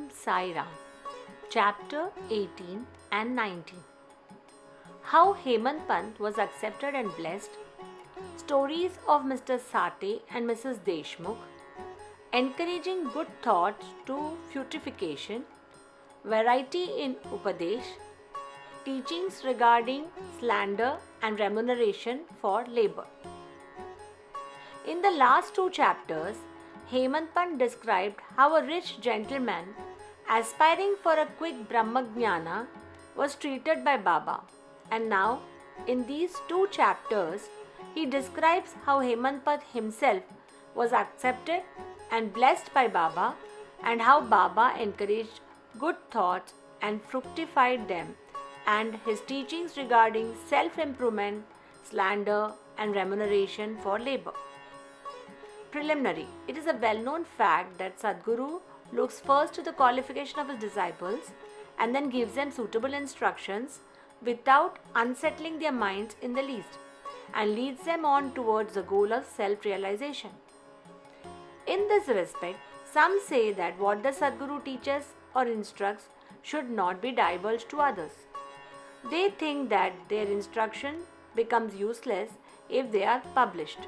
Om Sai Ram. Chapter 18 and 19. How Hemant Pant was accepted and blessed. Stories of Mr. Sate and Mrs. Deshmukh. Encouraging good thoughts to fructification. Variety in Upadesh. Teachings regarding slander and remuneration for labor. In the last two chapters, Hemant Pant described how a rich gentleman aspiring for a quick Brahmagnana was treated by Baba. And now, in these two chapters, he describes how Hemant Pant himself was accepted and blessed by Baba, and how Baba encouraged good thoughts and fructified them, and his teachings regarding self-improvement, slander and remuneration for labor. Preliminary. It is a well-known fact that Sadguru looks first to the qualification of his disciples and then gives them suitable instructions without unsettling their minds in the least, and leads them on towards the goal of self-realization. In this respect, some say that what the Sadguru teaches or instructs should not be divulged to others. They think that their instruction becomes useless if they are published.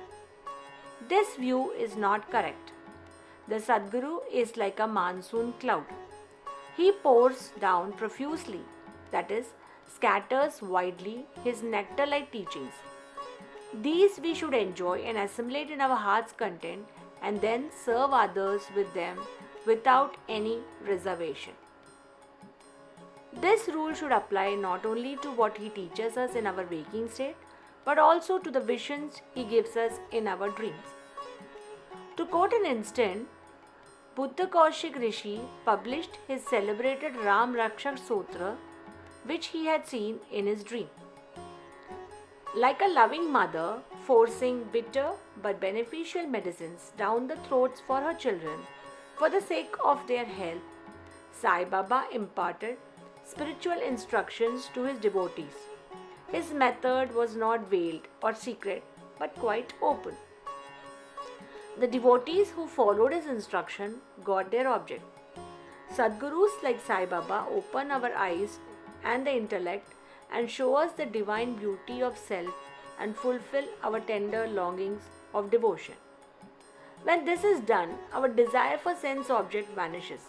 This view is not correct. The Sadguru is like a monsoon cloud. He pours down profusely, that is, scatters widely his nectar-like teachings. These we should enjoy and assimilate in our heart's content, and then serve others with them without any reservation. This rule should apply not only to what he teaches us in our waking state, but also to the visions he gives us in our dreams. To quote an instant, Buddha Kaushik Rishi published his celebrated Ram Rakshak Sutra, which he had seen in his dream. Like a loving mother forcing bitter but beneficial medicines down the throats for her children for the sake of their health, Sai Baba imparted spiritual instructions to his devotees. His method was not veiled or secret, but quite open. The devotees who followed his instruction got their object. Sadgurus like Sai Baba open our eyes and the intellect and show us the divine beauty of self and fulfill our tender longings of devotion. When this is done, our desire for sense object vanishes.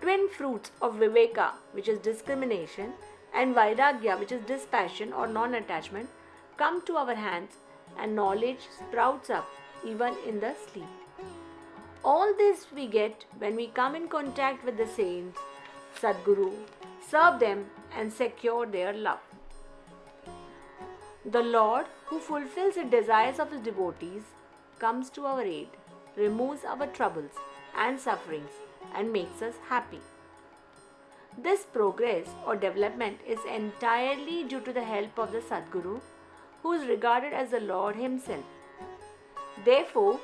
Twin fruits of Viveka, which is discrimination, and Vairagya, which is dispassion or non-attachment, come to our hands, and knowledge sprouts up even in the sleep. All this we get when we come in contact with the saints, Sadguru, serve them and secure their love. The Lord, who fulfills the desires of his devotees, comes to our aid, removes our troubles and sufferings, and makes us happy. This progress or development is entirely due to the help of the Sadguru, who is regarded as the Lord himself. Therefore,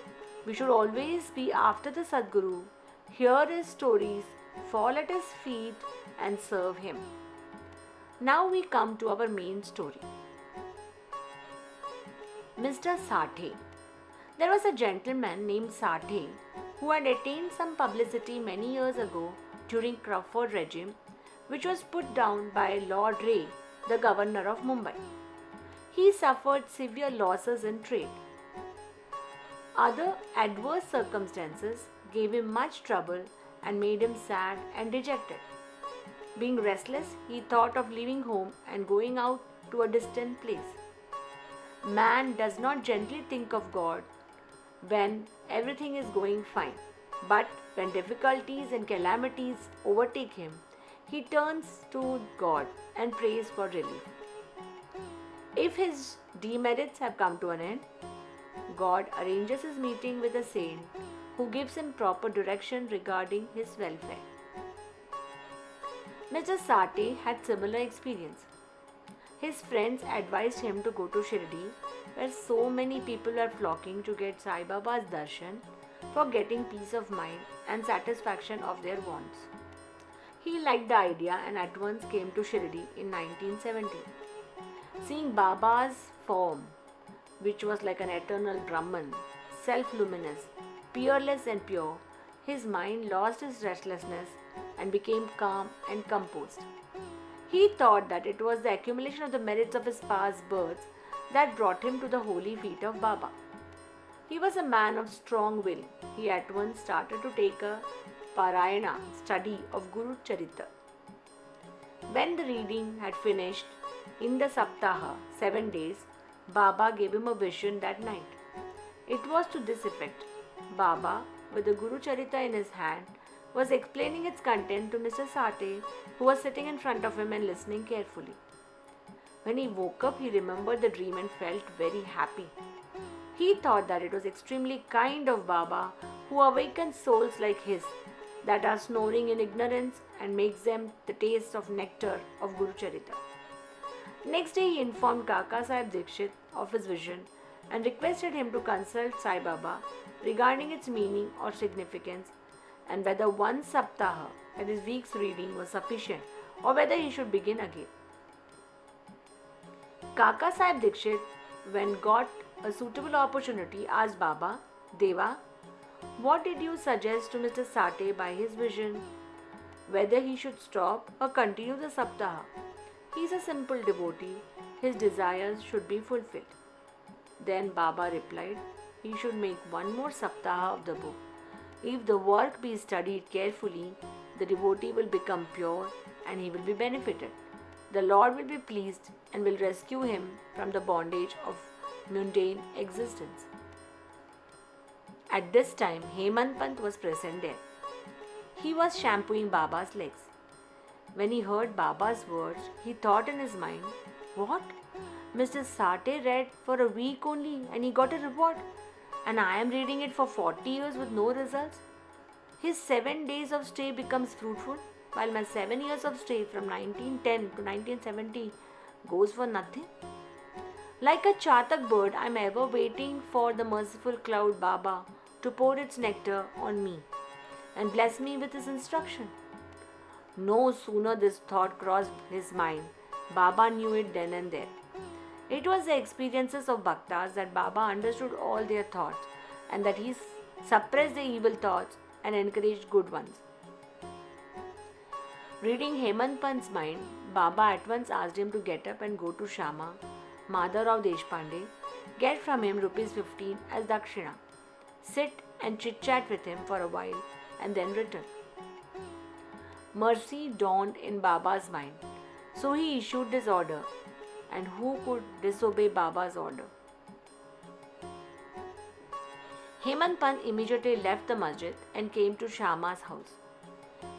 we should always be after the Sadguru, hear his stories, fall at his feet, and serve him. Now we come to our main story. Mr. Sate. There was a gentleman named Sate who had attained some publicity many years ago during Crawford regime, which was put down by Lord Ray, the governor of Mumbai. He suffered severe losses in trade. Other adverse circumstances gave him much trouble and made him sad and dejected. Being restless, he thought of leaving home and going out to a distant place. Man does not gently think of God when everything is going fine, but when difficulties and calamities overtake him, he turns to God and prays for relief. If his demerits have come to an end, God arranges his meeting with a saint who gives him proper direction regarding his welfare. Mr. Sate had similar experience. His friends advised him to go to Shirdi, where so many people were flocking to get Sai Baba's darshan for getting peace of mind and satisfaction of their wants. He liked the idea and at once came to Shirdi in 1970. Seeing Baba's form, which was like an eternal Brahman, self-luminous, peerless and pure, his mind lost its restlessness and became calm and composed. He thought that it was the accumulation of the merits of his past births that brought him to the holy feet of Baba. He was a man of strong will. He at once started to take a Parayana study of Guru Charita. When the reading had finished in the Saptaha, 7 days, Baba gave him a vision that night. It was to this effect. Baba, with the Guru Charita in his hand, was explaining its content to Mr. Sate, who was sitting in front of him and listening carefully. When he woke up, he remembered the dream and felt very happy. He thought that it was extremely kind of Baba, who awakens souls like his that are snoring in ignorance and makes them the taste of nectar of Guru Charita. Next day, he informed Kaka Sahib Dikshit of his vision and requested him to consult Sai Baba regarding its meaning or significance and whether one saptaha, that is week's reading, was sufficient or whether he should begin again. Kaka Sahib Dikshit, when got a suitable opportunity, asked Baba, Deva, what did you suggest to Mr. Sate by his vision? Whether he should stop or continue the saptaha? He is a simple devotee. His desires should be fulfilled. Then Baba replied, he should make one more saptaha of the book. If the work be studied carefully, the devotee will become pure and he will be benefited. The Lord will be pleased and will rescue him from the bondage of mundane existence. At this time, Hemant Pant was present there. He was shampooing Baba's legs. When he heard Baba's words, he thought in his mind, what? Mr. Sate read for a week only and he got a reward, and I am reading it for 40 years with no results. His 7 days of stay becomes fruitful, while my 7 years of stay from 1910 to 1970 goes for nothing. Like a chatak bird, I am ever waiting for the merciful cloud Baba to pour its nectar on me and bless me with his instruction. No sooner this thought crossed his mind, Baba knew it then and there. It was the experiences of Bhaktas that Baba understood all their thoughts and that he suppressed the evil thoughts and encouraged good ones. Reading Hemant Pant's mind, Baba at once asked him to get up and go to Shama, Madhavrao Deshpande, get from him ₹15 as dakshina, sit and chit-chat with him for a while and then return. Mercy dawned in Baba's mind, so he issued this order, and who could disobey Baba's order? Hemant Pant immediately left the masjid and came to Shama's house.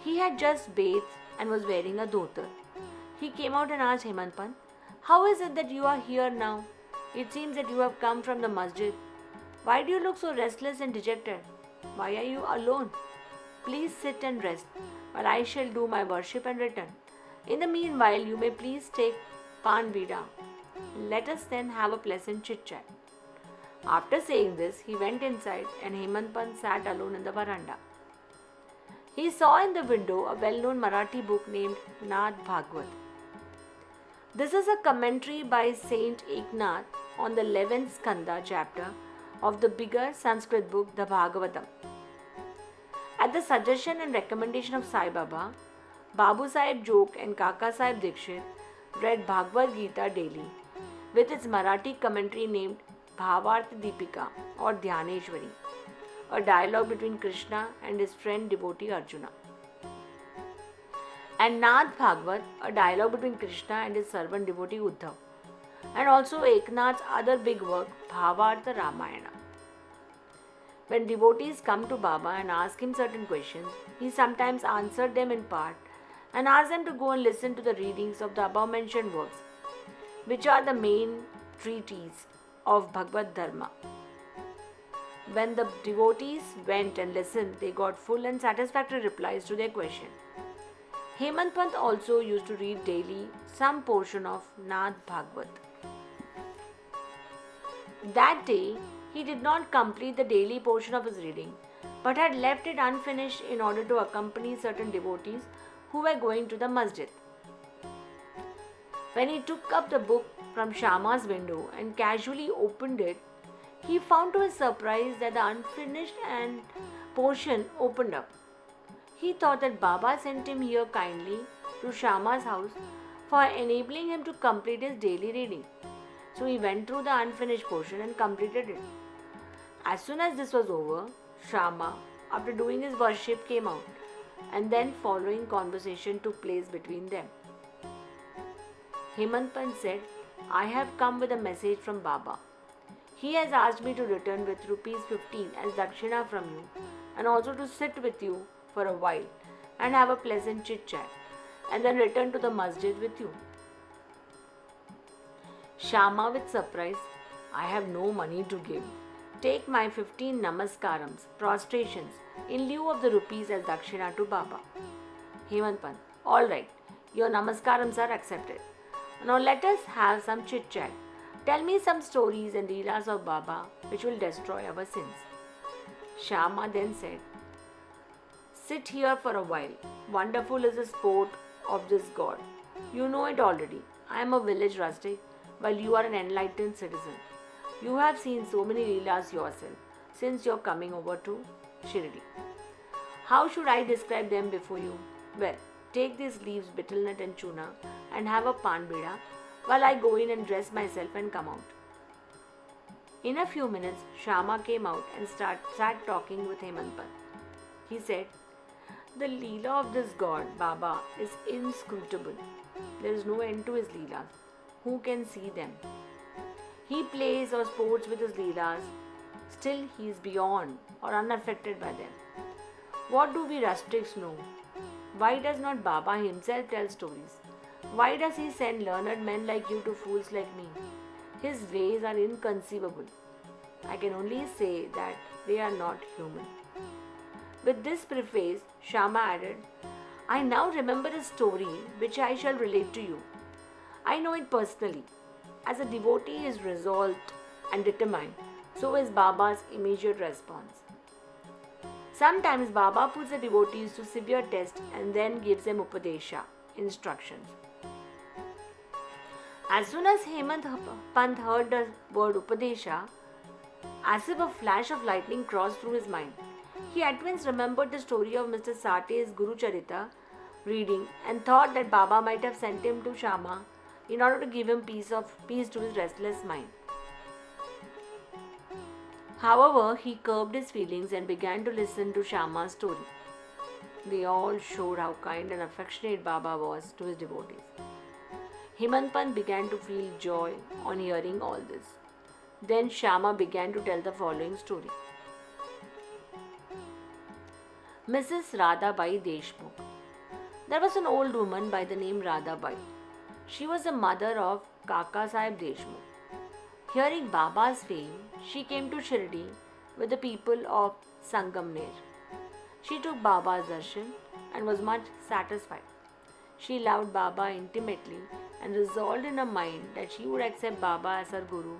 He had just bathed and was wearing a dhotar. He came out and asked Hemant Pant, how is it that you are here now? It seems that you have come from the masjid. Why do you look so restless and dejected? Why are you alone? Please sit and rest, while I shall do my worship and return. In the meanwhile, you may please take Pan Vida. Let us then have a pleasant chit-chat. After saying this, he went inside and Hemant Pant sat alone in the veranda. He saw in the window a well-known Marathi book named Nad Bhagwat. This is a commentary by Saint Eknath on the 11th Skanda chapter of the bigger Sanskrit book, the Bhagavatam. At the suggestion and recommendation of Sai Baba, Babu Sahib Jok and Kaka Sahib Dikshit read Bhagavad Gita daily with its Marathi commentary named Bhavartha Deepika or Dhyaneshwari, a dialogue between Krishna and his friend devotee Arjuna, and Nad Bhagwat, a dialogue between Krishna and his servant devotee Uddhav, and also Eknath's other big work, Bhavartha Ramayana. When devotees come to Baba and ask him certain questions, he sometimes answered them in part and asked them to go and listen to the readings of the above mentioned works, which are the main treatise of Bhagavad Dharma. When the devotees went and listened, they got full and satisfactory replies to their question. Hemant Pant also used to read daily some portion of Nad Bhagwat. That day, he did not complete the daily portion of his reading, but had left it unfinished in order to accompany certain devotees who were going to the masjid. When he took up the book from Shama's window and casually opened it, he found to his surprise that the unfinished and portion opened up. He thought that Baba sent him here kindly to Shama's house for enabling him to complete his daily reading. So he went through the unfinished portion and completed it. As soon as this was over, Shama, after doing his worship, came out, and then following conversation took place between them. Hemant Pant said, I have come with a message from Baba. He has asked me to return with rupees 15 as dakshina from you, and also to sit with you for a while and have a pleasant chit chat, and then return to the masjid with you. Shama with surprise, I have no money to give. Take my 15 namaskarams, prostrations, in lieu of the rupees as dakshina to Baba. Hemant Pant, alright, your namaskarams are accepted. Now let us have some chit chat. Tell me some stories and leelas of Baba which will destroy our sins. Shama then said, sit here for a while. Wonderful is the sport of this god. You know it already. I am a village rustic, while you are an enlightened citizen. You have seen so many leelas yourself since your coming over to Shirdi. How should I describe them before you? Well, take these leaves, betel nut and chuna, and have a pan bida while I go in and dress myself and come out. In a few minutes, Shama came out and sat talking with Hemant Pant. He said, the leela of this god, Baba, is inscrutable. There is no end to his leelas. Who can see them? He plays or sports with his leelas, still he is beyond or unaffected by them. What do we rustics know? Why does not Baba himself tell stories? Why does he send learned men like you to fools like me? His ways are inconceivable. I can only say that they are not human. With this preface, Shama added, I now remember a story which I shall relate to you. I know it personally. As a devotee is resolved and determined, so is Baba's immediate response. Sometimes Baba puts the devotees to severe test and then gives them upadesha, instructions. As soon as Hemant Pant heard the word upadesha, as if a flash of lightning crossed through his mind, he at once remembered the story of Mr. Sate's Guru Charita reading and thought that Baba might have sent him to Shama in order to give him peace to his restless mind. However, he curbed his feelings and began to listen to Shama's story. They all showed how kind and affectionate Baba was to his devotees. Hemant Pant began to feel joy on hearing all this. Then Shama began to tell the following story. Mrs. Radhabai Deshmukh. There was an old woman by the name Radhabai. She was the mother of Kaka Sahib Deshmukh. Hearing Baba's fame, she came to Shirdi with the people of Sangamner. She took Baba's darshan and was much satisfied. She loved Baba intimately and resolved in her mind that she would accept Baba as her guru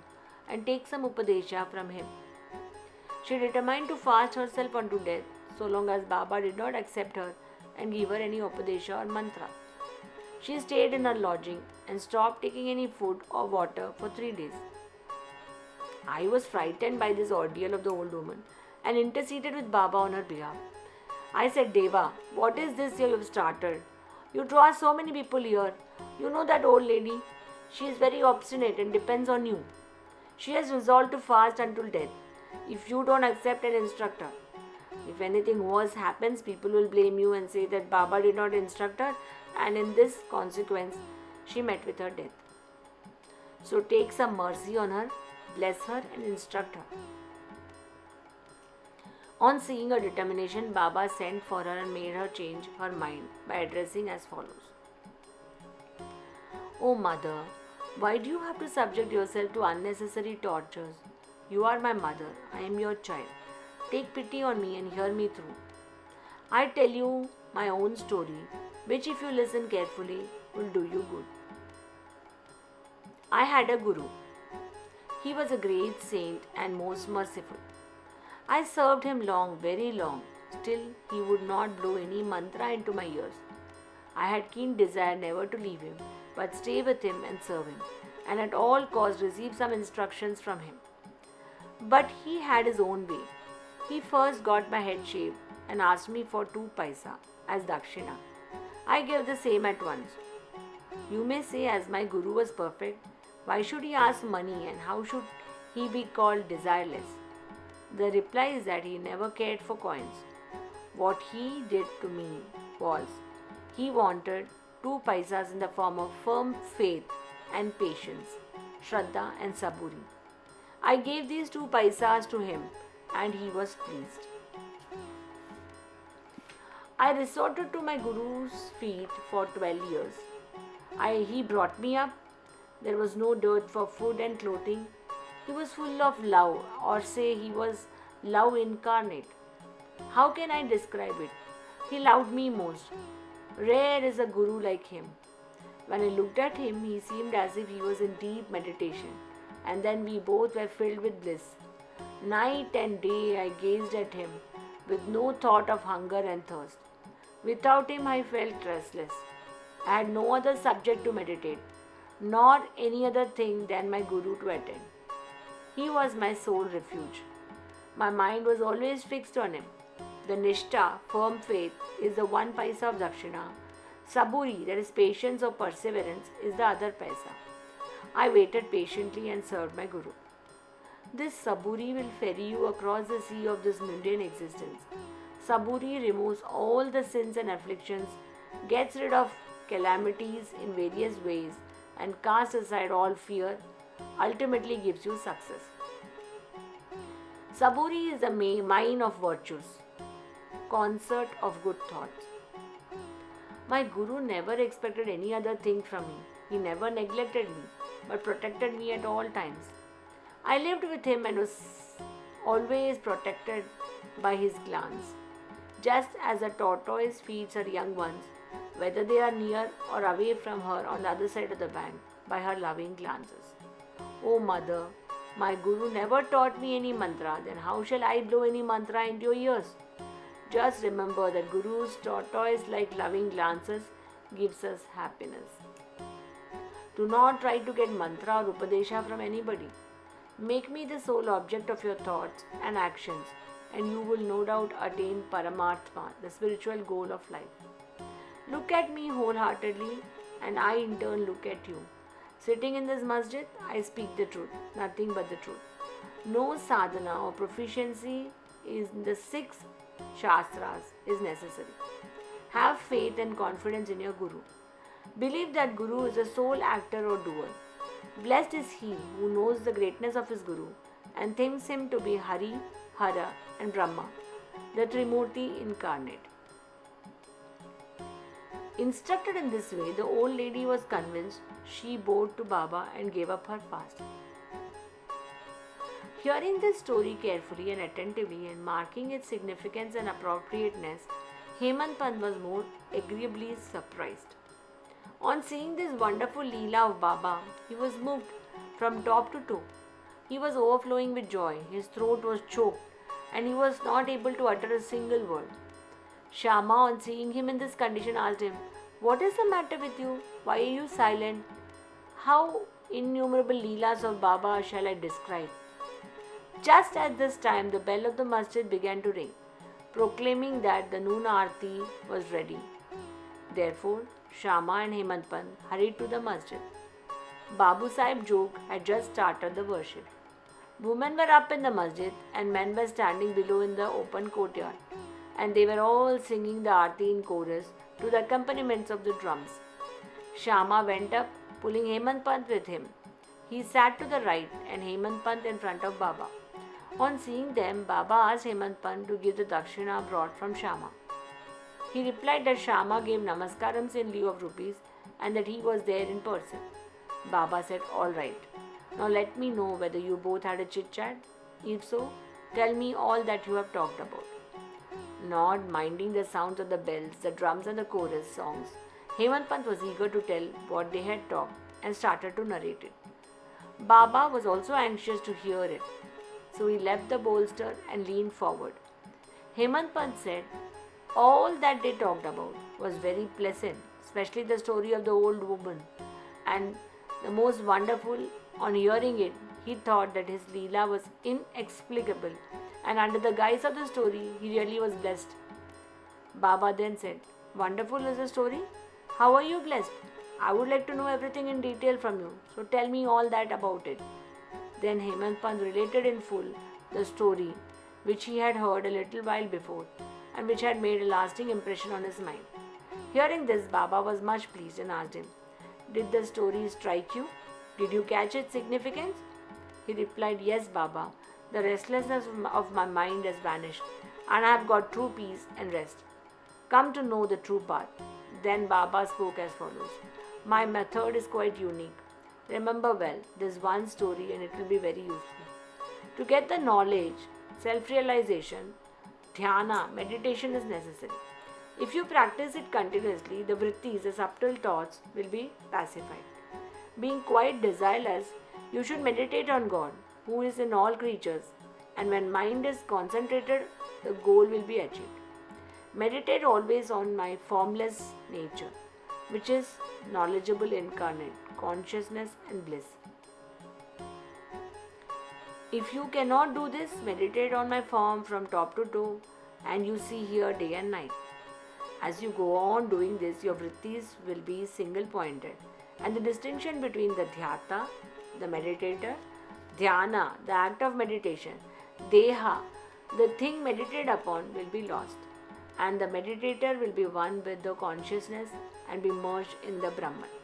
and take some upadesha from him. She determined to fast herself unto death so long as Baba did not accept her and give her any upadesha or mantra. She stayed in her lodging and stopped taking any food or water for 3 days. I was frightened by this ordeal of the old woman and interceded with Baba on her behalf. I said, Deva, what is this you have started? You draw so many people here. You know that old lady? She is very obstinate and depends on you. She has resolved to fast until death. If you don't accept and instruct her, if anything worse happens, people will blame you and say that Baba did not instruct her, and in this consequence, she met with her death. So take some mercy on her, bless her and instruct her. On seeing her determination, Baba sent for her and made her change her mind by addressing as follows. O mother, why do you have to subject yourself to unnecessary tortures? You are my mother, I am your child. Take pity on me and hear me through. I tell you my own story, which if you listen carefully, will do you good. I had a guru. He was a great saint and most merciful. I served him long, very long. Still, he would not blow any mantra into my ears. I had keen desire never to leave him, but stay with him and serve him, and at all costs receive some instructions from him. But he had his own way. He first got my head shaved and asked me for 2 paisa as dakshina. I gave the same at once. You may say, as my guru was perfect, why should he ask money and how should he be called desireless? The reply is that he never cared for coins. What he did to me was he wanted 2 paisas in the form of firm faith and patience, Shraddha and Saburi. I gave these 2 paisas to him and he was pleased. I resorted to my guru's feet for 12 years. He brought me up. There was no dirt for food and clothing. He was full of love, or say he was love incarnate. How can I describe it? He loved me most. Rare is a guru like him. When I looked at him, he seemed as if he was in deep meditation, and then we both were filled with bliss. Night and day I gazed at him with no thought of hunger and thirst. Without him, I felt restless. I had no other subject to meditate, nor any other thing than my guru to attend. He was my sole refuge. My mind was always fixed on him. The nishtha, firm faith, is the 1 paisa of dakshina. Saburi, that is patience or perseverance, is the other paisa. I waited patiently and served my guru. This saburi will ferry you across the sea of this mundane existence. Saburi removes all the sins and afflictions, gets rid of calamities in various ways, and casts aside all fear, ultimately gives you success. Saburi is the mine of virtues, concert of good thoughts. My guru never expected any other thing from me. He never neglected me, but protected me at all times. I lived with him and was always protected by his glance. Just as a tortoise feeds her young ones, whether they are near or away from her on the other side of the bank, by her loving glances. O mother, my guru never taught me any mantra, then how shall I blow any mantra into your ears? Just remember that Guru's tortoise-like loving glances gives us happiness. Do not try to get mantra or upadesha from anybody. Make me the sole object of your thoughts and actions, and you will no doubt attain Paramartha, the spiritual goal of life. Look at me wholeheartedly, and I in turn look at you. Sitting in this masjid, I speak the truth, nothing but the truth. No sadhana or proficiency in the 6 Shastras is necessary. Have faith and confidence in your Guru. Believe that Guru is a sole actor or doer. Blessed is he who knows the greatness of his Guru and thinks him to be Hari, Hara and Brahma, the Trimurti incarnate. Instructed in this way, the old lady was convinced. She bowed to Baba and gave up her fast. Hearing this story carefully and attentively and marking its significance and appropriateness, Hemant Pant was more agreeably surprised. On seeing this wonderful Leela of Baba, he was moved from top to toe. He was overflowing with joy, his throat was choked, and he was not able to utter a single word. Shama, on seeing him in this condition, asked him, "What is the matter with you? Why are you silent? How innumerable Leelas of Baba shall I describe?" Just at this time, the bell of the masjid began to ring, proclaiming that the noon aarti was ready. Therefore, Shama and Hemant Pant hurried to the masjid. Babu Sahib Jog had just started the worship. Women were up in the masjid and men were standing below in the open courtyard, and they were all singing the aarti in chorus to the accompaniments of the drums. Shama went up, pulling Hemant Pant with him. He sat to the right and Hemant Pant in front of Baba. On seeing them, Baba asked Hemant Pant to give the dakshina brought from Shama. He replied that Shama gave namaskarams in lieu of rupees and that he was there in person. Baba said, "All right. Now let me know whether you both had a chit-chat. If so, tell me all that you have talked about." Not minding the sounds of the bells, the drums and the chorus songs, Hemant Pant was eager to tell what they had talked and started to narrate it. Baba was also anxious to hear it, so he left the bolster and leaned forward. Hemant Pant said, all that they talked about was very pleasant, especially the story of the old woman. And the most wonderful, on hearing it, he thought that his Leela was inexplicable and under the guise of the story, he really was blessed. Baba then said, "Wonderful is the story. How are you blessed? I would like to know everything in detail from you, so tell me all that about it." Then Hemant Pant related in full the story which he had heard a little while before and which had made a lasting impression on his mind. Hearing this, Baba was much pleased and asked him, "Did the story strike you? Did you catch its significance?" He replied, "Yes, Baba. The restlessness of my mind has vanished, and I have got true peace and rest. Come to know the true path." Then Baba spoke as follows: "My method is quite unique. Remember well this one story and it will be very useful. To get the knowledge, self-realization, dhyana, meditation is necessary. If you practice it continuously, the vrittis, the subtle thoughts, will be pacified. Being quite desireless, you should meditate on God, who is in all creatures, and when mind is concentrated, the goal will be achieved. Meditate always on my formless nature, which is knowledgeable incarnate, consciousness and bliss. If you cannot do this, meditate on my form from top to toe, and you see here day and night. As you go on doing this, your vrittis will be single pointed, and the distinction between the dhyata, the meditator, dhyana, the act of meditation, deha, the thing meditated upon, will be lost, and the meditator will be one with the consciousness and be merged in the Brahman.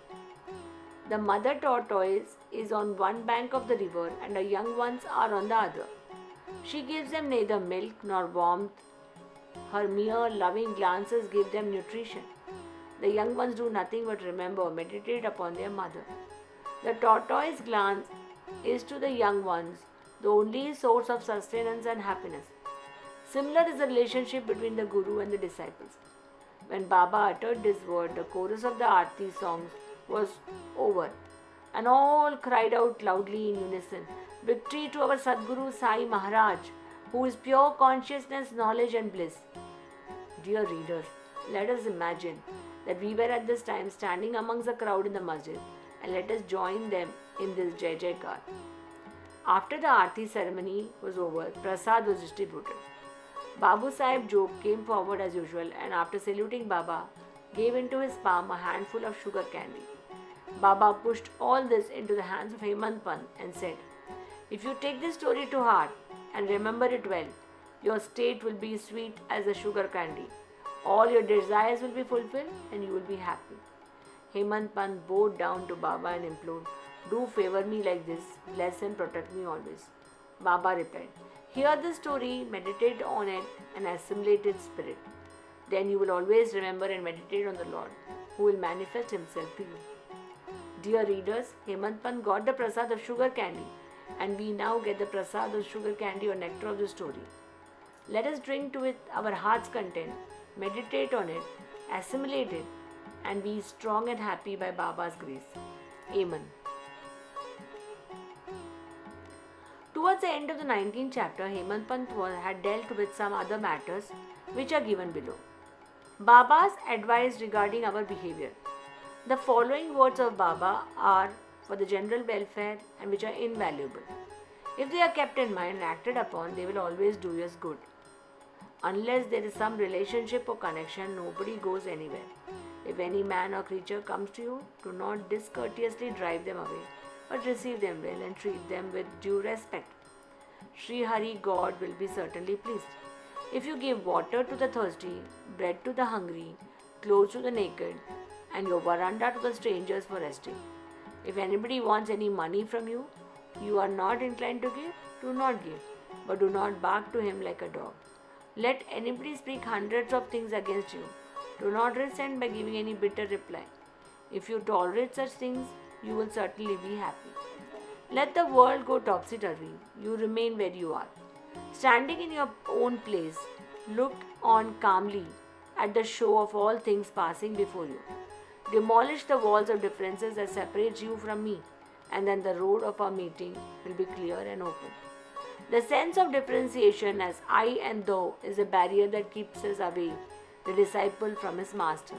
The mother tortoise is on one bank of the river and her young ones are on the other. She gives them neither milk nor warmth. Her mere loving glances give them nutrition. The young ones do nothing but remember, meditate upon their mother. The tortoise glance is to the young ones the only source of sustenance and happiness. Similar is the relationship between the Guru and the disciples. When Baba uttered this word, the chorus of the Aarti songs was over, and all cried out loudly in unison, "Victory to our Sadguru Sai Maharaj, who is pure consciousness, knowledge and bliss." Dear readers, let us imagine that we were at this time standing amongst the crowd in the masjid, and let us join them in this Jai Jaikar. After the Aarti ceremony was over, Prasad was distributed. Babu Sahib Jog came forward as usual, and after saluting Baba, gave into his palm a handful of sugar candy. Baba pushed all this into the hands of Hemant Pant and said, "If you take this story to heart and remember it well, your state will be sweet as a sugar candy. All your desires will be fulfilled and you will be happy." Hemant Pant bowed down to Baba and implored, "Do favor me like this, bless and protect me always." Baba replied, "Hear the story, meditate on it and assimilate its spirit. Then you will always remember and meditate on the Lord, who will manifest himself to you." Dear readers, Hemant Pant got the prasad of sugar candy, and we now get the prasad of sugar candy or nectar of the story. Let us drink to it our heart's content, meditate on it, assimilate it, and be strong and happy by Baba's grace. Amen. Towards the end of the 19th chapter, Hemant Pant had dealt with some other matters which are given below. Baba's advice regarding our behavior. The following words of Baba are for the general welfare and which are invaluable. If they are kept in mind and acted upon, they will always do us good. Unless there is some relationship or connection, nobody goes anywhere. If any man or creature comes to you, do not discourteously drive them away, but receive them well and treat them with due respect. Sri Hari God will be certainly pleased. If you give water to the thirsty, bread to the hungry, clothes to the naked, and your veranda to the strangers for resting. If anybody wants any money from you, you are not inclined to give, do not give, but do not bark to him like a dog. Let anybody speak hundreds of things against you. Do not resent by giving any bitter reply. If you tolerate such things, you will certainly be happy. Let the world go topsy-turvy. You remain where you are. Standing in your own place, look on calmly at the show of all things passing before you. Demolish the walls of differences that separate you from me, and then the road of our meeting will be clear and open. The sense of differentiation as I and thou is a barrier that keeps us away, the disciple, from his master.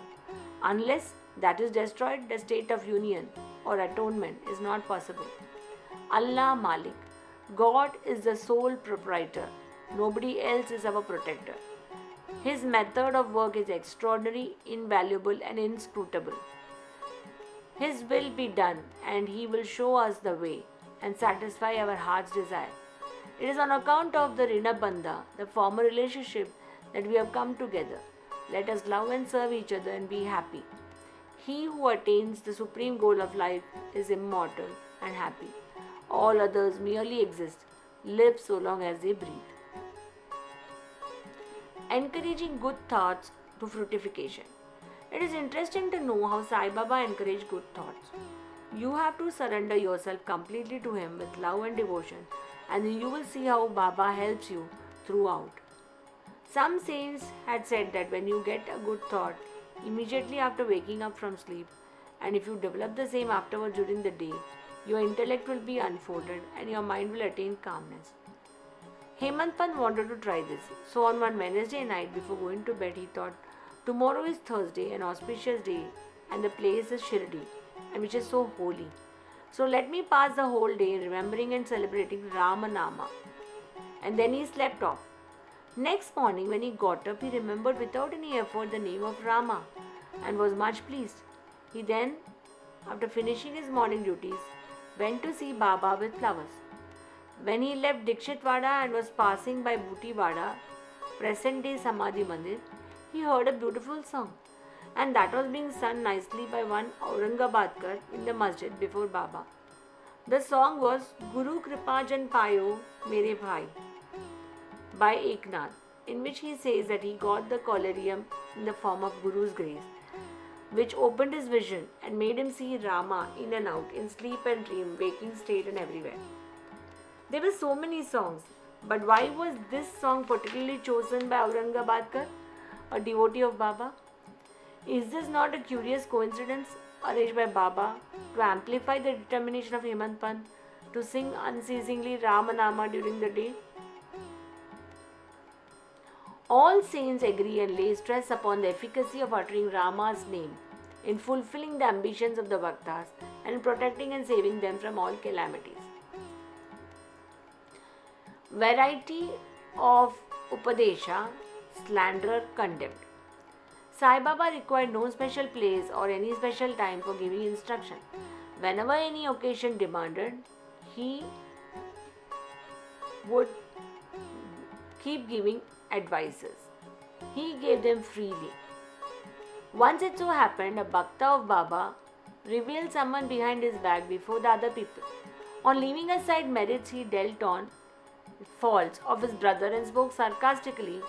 Unless that is destroyed, the state of union or atonement is not possible. Allah Malik, God is the sole proprietor, Nobody else is our protector. His method of work is extraordinary, invaluable, and inscrutable. His will be done, and He will show us the way and satisfy our heart's desire. It is on account of the Rina Bandha, the former relationship, that we have come together. Let us love and serve each other and be happy. He who attains the supreme goal of life is immortal and happy. All others merely exist, live so long as they breathe. Encouraging good thoughts to fructification. It is interesting to know how Sai Baba encouraged good thoughts. You have to surrender yourself completely to Him with love and devotion, and you will see how Baba helps you throughout. Some saints had said that when you get a good thought immediately after waking up from sleep, and if you develop the same afterwards during the day, your intellect will be unfolded and your mind will attain calmness. Hemant Pant wanted to try this, so on one Wednesday night before going to bed, he thought, tomorrow is Thursday, an auspicious day, and the place is Shirdi, and which is so holy. So let me pass the whole day remembering and celebrating Ramanama. And then he slept off. Next morning, when he got up, he remembered without any effort the name of Rama and was much pleased. He then, after finishing his morning duties, went to see Baba with flowers. When he left Dikshitwada and was passing by Butiwada, present day Samadhi Mandir, he heard a beautiful song, and that was being sung nicely by one Aurangabadkar in the masjid before Baba. The song was Guru Kripa Jan Payo Mere Bhai by Eknath, in which he says that he got the collyrium in the form of Guru's grace, which opened his vision and made him see Rama in and out, in sleep and dream, waking state and everywhere. There were so many songs, but why was this song particularly chosen by Aurangabadkar, a devotee of Baba? Is this not a curious coincidence arranged by Baba to amplify the determination of Hemant Pant to sing unceasingly Ramanama during the day? All saints agree and lay stress upon the efficacy of uttering Rama's name in fulfilling the ambitions of the Bhaktas and in protecting and saving them from all calamities. Variety of Upadesha, slanderer condemned. Sai Baba required no special place or any special time for giving instruction. Whenever any occasion demanded, he would keep giving advices. He gave them freely. Once it so happened, a Bhakta of Baba revealed someone behind his back before the other people. On leaving aside merits, he dealt on faults of his brother and spoke sarcastically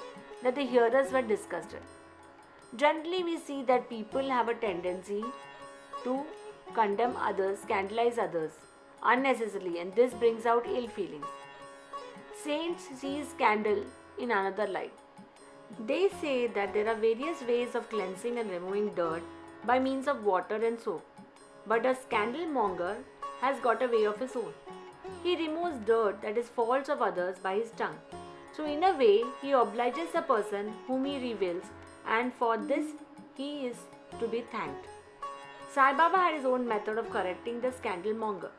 that the hearers were disgusted. Generally, we see that people have a tendency to condemn others, scandalize others unnecessarily, and this brings out ill feelings. Saints see scandal in another light. They say that there are various ways of cleansing and removing dirt by means of water and soap, but a scandal monger has got a way of his own. He removes dirt, that is faults of others, by his tongue. So in a way, he obliges the person whom he reveals, and for this he is to be thanked. Sai Baba had his own method of correcting the scandal monger.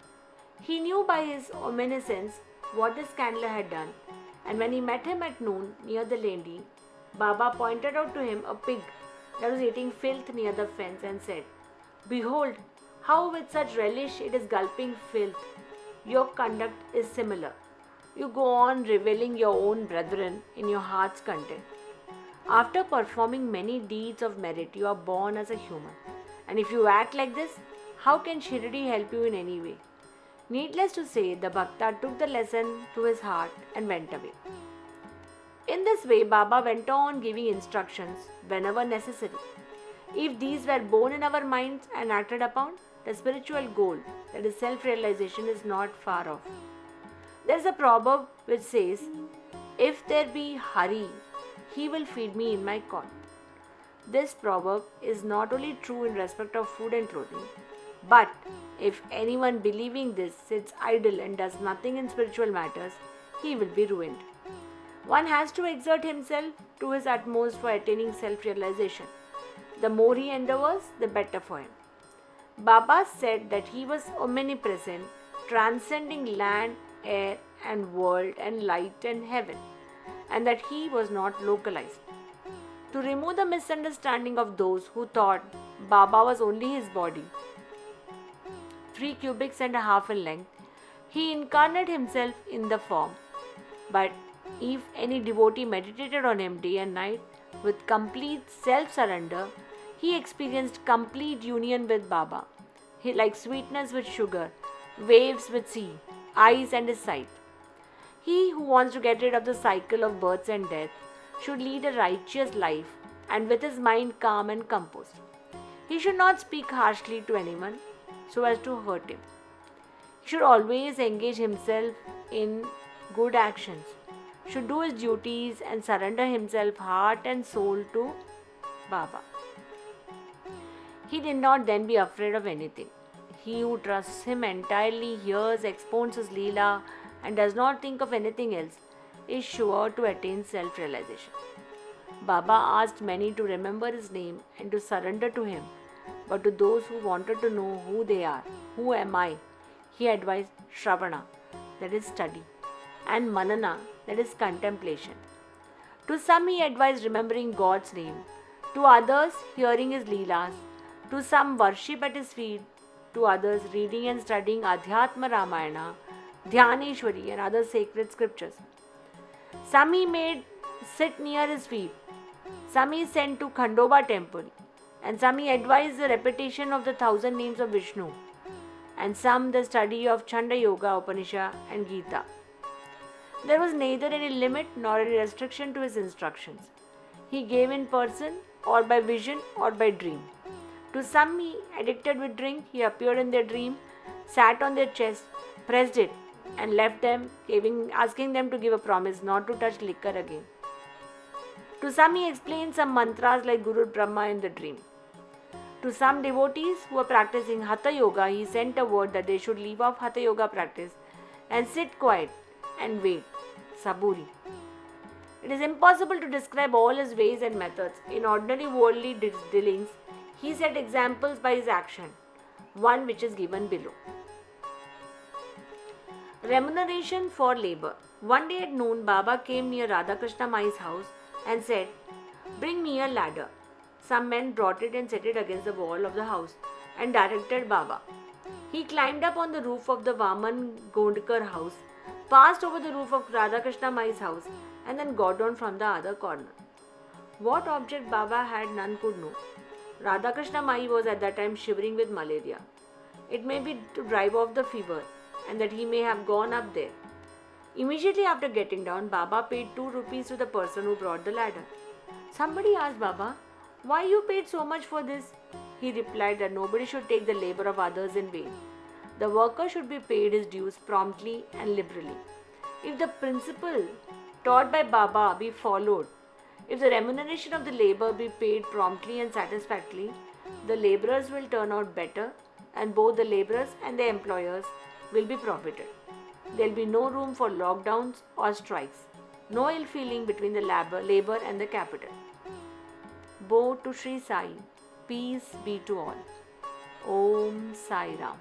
He knew by his omniscience what the scandal had done, and when he met him at noon near the Lendi, Baba pointed out to him a pig that was eating filth near the fence and said, "Behold, how with such relish it is gulping filth. Your conduct is similar. You go on reveling your own brethren in your heart's content. After performing many deeds of merit, you are born as a human. And if you act like this, how can Shirdi help you in any way?" Needless to say, the Bhakta took the lesson to his heart and went away. In this way, Baba went on giving instructions whenever necessary. If these were born in our minds and acted upon, the spiritual goal, that is self-realization, is not far off. There is a proverb which says, "If there be Hari, he will feed me in my cot." This proverb is not only true in respect of food and clothing, but if anyone believing this sits idle and does nothing in spiritual matters, he will be ruined. One has to exert himself to his utmost for attaining self-realization. The more he endeavors, the better for him. Baba said that he was omnipresent, transcending land, air and world and light and heaven. and that he was not localized. To remove the misunderstanding of those who thought Baba was only his body, 3 cubits and a half in length, he incarnated himself in the form. But if any devotee meditated on him day and night with complete self-surrender, he experienced complete union with Baba. He like sweetness with sugar, waves with sea, eyes and his sight. He who wants to get rid of the cycle of births and death should lead a righteous life and with his mind calm and composed. He should not speak harshly to anyone so as to hurt him. He should always engage himself in good actions, should do his duties and surrender himself heart and soul to Baba. He did not then be afraid of anything. He who trusts him entirely, hears, expounds his Leela, and does not think of anything else is sure to attain self-realization. Baba asked many to remember his name and to surrender to him, but to those who wanted to know who they are, who am I, he advised Shravana, that is study, and Manana, that is contemplation. To some he advised remembering God's name, to others hearing his Leelas, to some worship at his feet, to others reading and studying Adhyatma Ramayana, Dhyaneshwari and other sacred scriptures. Some he made sit near his feet, some he sent to Khandoba temple, and some he advised the repetition of the 1,000 names of Vishnu, and some the study of Chanda Yoga, Upanishad and Gita. There was neither any limit nor any restriction to his instructions. He gave in person or by vision or by dream. To some he addicted with drink, he appeared in their dream, sat on their chest, pressed it and left them, asking them to give a promise not to touch liquor again. To some he explained some mantras like Guru Brahma in the dream. To some devotees who were practicing Hatha Yoga, he sent a word that they should leave off Hatha Yoga practice and sit quiet and wait, saburi. It is impossible to describe all his ways and methods. In ordinary worldly dealings, he set examples by his action, one which is given below. Remuneration for labor. One day at noon, Baba came near Radhakrishna Mai's house and said, "Bring me a ladder." Some men brought it and set it against the wall of the house and directed Baba. He climbed up on the roof of the Vaman Gondkar house, passed over the roof of Radhakrishna Mai's house and then got down from the other corner. What object Baba had, none could know. Radhakrishna Mai was at that time shivering with malaria. It may be to drive off the fever and that he may have gone up there. Immediately after getting down, Baba paid 2 rupees to the person who brought the ladder. Somebody asked Baba, "Why you paid so much for this?" He replied that nobody should take the labor of others in vain. The worker should be paid his dues promptly and liberally. If the principle taught by Baba be followed, if the remuneration of the labor be paid promptly and satisfactorily, the laborers will turn out better and both the laborers and the employers will be profited. There will be no room for lockdowns or strikes. No ill feeling between the labor and the capital. Bow to Sri Sai. Peace be to all. Om Sai Ram.